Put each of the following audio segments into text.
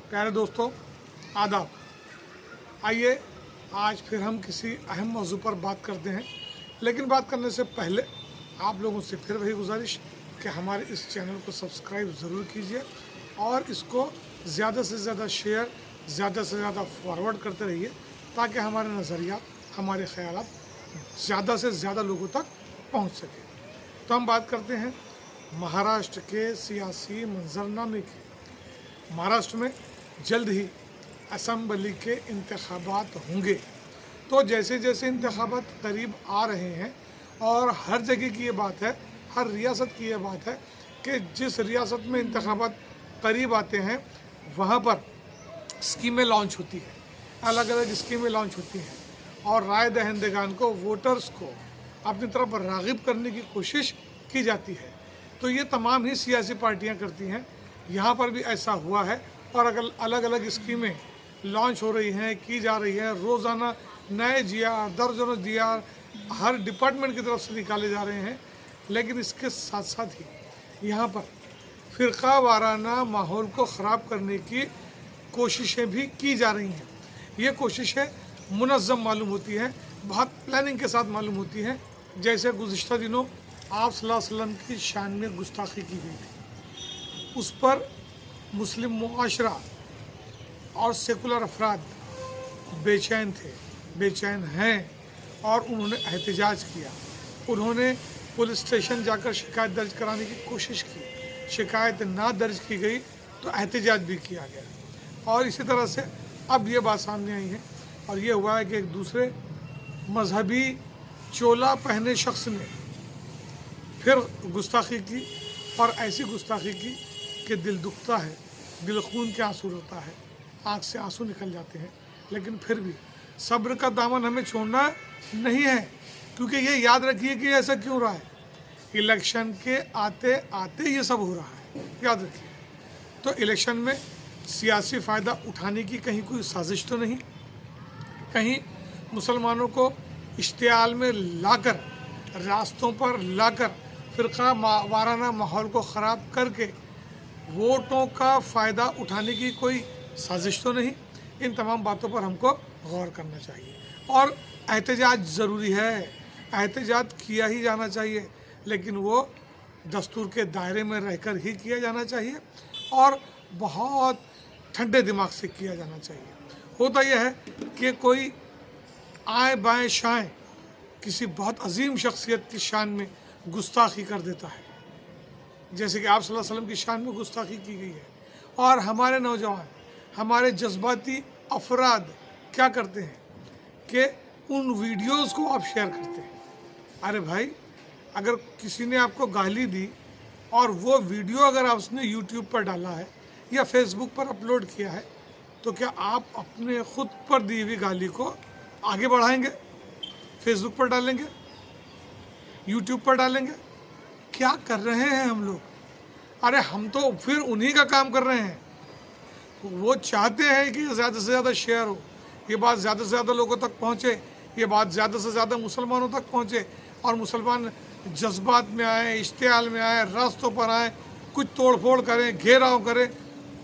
प्यारे दोस्तों, आदाब। आइए आज फिर हम किसी अहम मौजू पर बात करते हैं, लेकिन बात करने से पहले आप लोगों से फिर वही गुजारिश कि हमारे इस चैनल को सब्सक्राइब ज़रूर कीजिए और इसको ज़्यादा से ज़्यादा शेयर, ज़्यादा से ज़्यादा फॉरवर्ड करते रहिए ताकि हमारे नज़रिया, हमारे ख्यालात ज़्यादा से ज़्यादा लोगों तक पहुंच सके। तो हम बात करते हैं महाराष्ट्र के सियासी मंजरनामे की। महाराष्ट्र में जल्द ही असम्बली के इंतखाबात होंगे। तो जैसे जैसे इंतखाबात करीब आ रहे हैं और हर जगह की ये बात है, हर रियासत की ये बात है कि जिस रियासत में इंतखाबात करीब आते हैं वहाँ पर स्कीमें लॉन्च होती हैं, अलग अलग स्कीमें लॉन्च होती हैं और राय दहिंदगान को, वोटर्स को अपनी तरफ राग़िब करने की कोशिश की जाती है। तो ये तमाम ही सियासी पार्टियाँ करती हैं। यहाँ पर भी ऐसा हुआ है और अगर अलग अलग स्कीमें लॉन्च हो रही हैं, की जा रही है, रोज़ाना नए जीआर, दर्जनों जीआर हर डिपार्टमेंट की तरफ से निकाले जा रहे हैं। लेकिन इसके साथ साथ ही यहाँ पर फ़िरका वाराना माहौल को ख़राब करने की कोशिशें भी की जा रही हैं। ये कोशिशें मुनज़्ज़म मालूम होती हैं, बहुत प्लानिंग के साथ मालूम होती हैं। जैसे गुज़िश्ता दिनों आप सल्लल्लाहु अलैहि वसल्लम की शान में गुस्ताखी की गई थी, उस पर मुस्लिम मुआशरा और सेकुलर अफराद बेचैन थे, बेचैन हैं और उन्होंने एहतजाज किया। उन्होंने पुलिस स्टेशन जाकर शिकायत दर्ज कराने की कोशिश की। शिकायत ना दर्ज की गई तो एहतजाज भी किया गया। और इसी तरह से अब ये बात सामने आई है और ये हुआ है कि एक दूसरे मजहबी चोला पहने शख्स ने फिर गुस्ताखी की और ऐसी गुस्ताखी की कि दिल दुखता है, दिल खून के आंसू रोता है, आँख से आंसू निकल जाते हैं। लेकिन फिर भी सब्र का दामन हमें छोड़ना नहीं है, क्योंकि ये याद रखिए कि ऐसा क्यों रहा है। इलेक्शन के आते आते ये सब हो रहा है, याद रखिए। तो इलेक्शन में सियासी फ़ायदा उठाने की कहीं कोई साजिश तो नहीं, कहीं मुसलमानों को इश्तियाल में लाकर, रास्तों पर लाकर फ़िरका वाराना माहौल को ख़राब करके वोटों का फ़ायदा उठाने की कोई साजिश तो नहीं। इन तमाम बातों पर हमको गौर करना चाहिए और एहतजाज ज़रूरी है, एहतजाज किया ही जाना चाहिए, लेकिन वो दस्तूर के दायरे में रहकर ही किया जाना चाहिए और बहुत ठंडे दिमाग से किया जाना चाहिए। होता यह है कि कोई आए बाएं शाएं किसी बहुत अजीम शख्सियत की शान में गुस्ताखी कर देता है, जैसे कि आप सल्लल्लाहु अलैहि वसल्लम की शान में गुस्ताखी की गई है। और हमारे नौजवान, हमारे जज्बाती अफराद क्या करते हैं कि उन वीडियोस को आप शेयर करते हैं। अरे भाई, अगर किसी ने आपको गाली दी और वो वीडियो अगर आपने यूट्यूब पर डाला है या फेसबुक पर अपलोड किया है, तो क्या आप अपने खुद पर दी हुई गाली को आगे बढ़ाएंगे, फेसबुक पर डालेंगे, यूट्यूब पर डालेंगे? क्या कर रहे हैं हम लोग? अरे हम तो फिर उन्हीं का काम कर रहे हैं। वो चाहते हैं कि ज़्यादा से ज़्यादा शेयर हो, ये बात ज़्यादा से ज़्यादा लोगों तक पहुँचे, ये बात ज़्यादा से ज़्यादा मुसलमानों तक पहुँचे और मुसलमान जज्बात में आए, इश्तियाल में आए, रास्तों पर आए, कुछ तोड़ फोड़ करें, घेराव करें,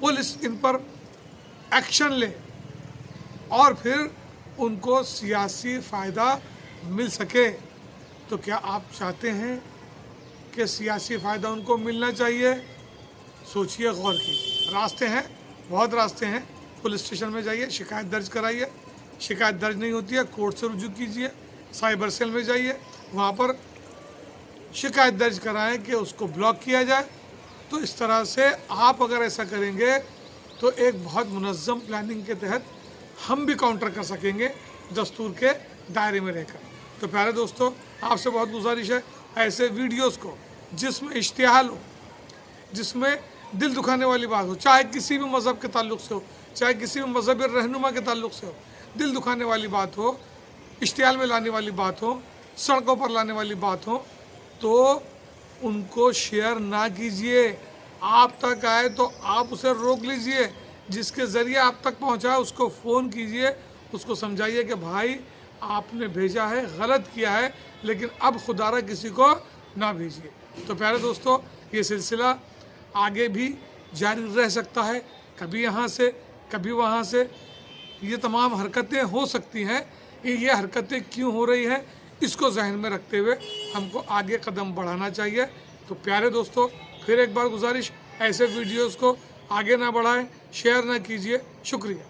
पुलिस इन पर एक्शन ले और फिर उनको सियासी फ़ायदा मिल सके। तो क्या आप चाहते हैं कि सियासी फ़ायदा उनको मिलना चाहिए? सोचिए, गौर कीजिए। रास्ते हैं, बहुत रास्ते हैं। पुलिस स्टेशन में जाइए, शिकायत दर्ज कराइए, शिकायत दर्ज नहीं होती है कोर्ट से रुजू कीजिए, साइबर सेल में जाइए, वहाँ पर शिकायत दर्ज कराएं कि उसको ब्लॉक किया जाए। तो इस तरह से आप अगर ऐसा करेंगे तो एक बहुत मुनज़्ज़म प्लानिंग के तहत हम भी काउंटर कर सकेंगे दस्तूर के दायरे में रहकर। तो प्यारे दोस्तों, आपसे बहुत गुजारिश है, ऐसे वीडियोस को जिसमें इश्तिहाल हो, जिसमें दिल दुखाने वाली बात हो, चाहे किसी भी मज़हब के ताल्लुक़ से हो, चाहे किसी भी मज़हबी रहनुमा के ताल्लुक़ से हो, दिल दुखाने वाली बात हो, इश्तिहाल में लाने वाली बात हो, सड़कों पर लाने वाली बात हो, तो उनको शेयर ना कीजिए। आप तक आए तो आप उसे रोक लीजिए, जिसके ज़रिए आप तक पहुँचा उसको फ़ोन कीजिए, उसको समझाइए कि भाई आपने भेजा है, गलत किया है, लेकिन अब खुदारा किसी को ना भेजिए। तो प्यारे दोस्तों, ये सिलसिला आगे भी जारी रह सकता है। कभी यहाँ से कभी वहाँ से ये तमाम हरकतें हो सकती हैं। ये हरकतें क्यों हो रही हैं, इसको जहन में रखते हुए हमको आगे कदम बढ़ाना चाहिए। तो प्यारे दोस्तों, फिर एक बार गुजारिश, ऐसे वीडियोस को आगे ना बढ़ाएं, शेयर ना कीजिए। शुक्रिया।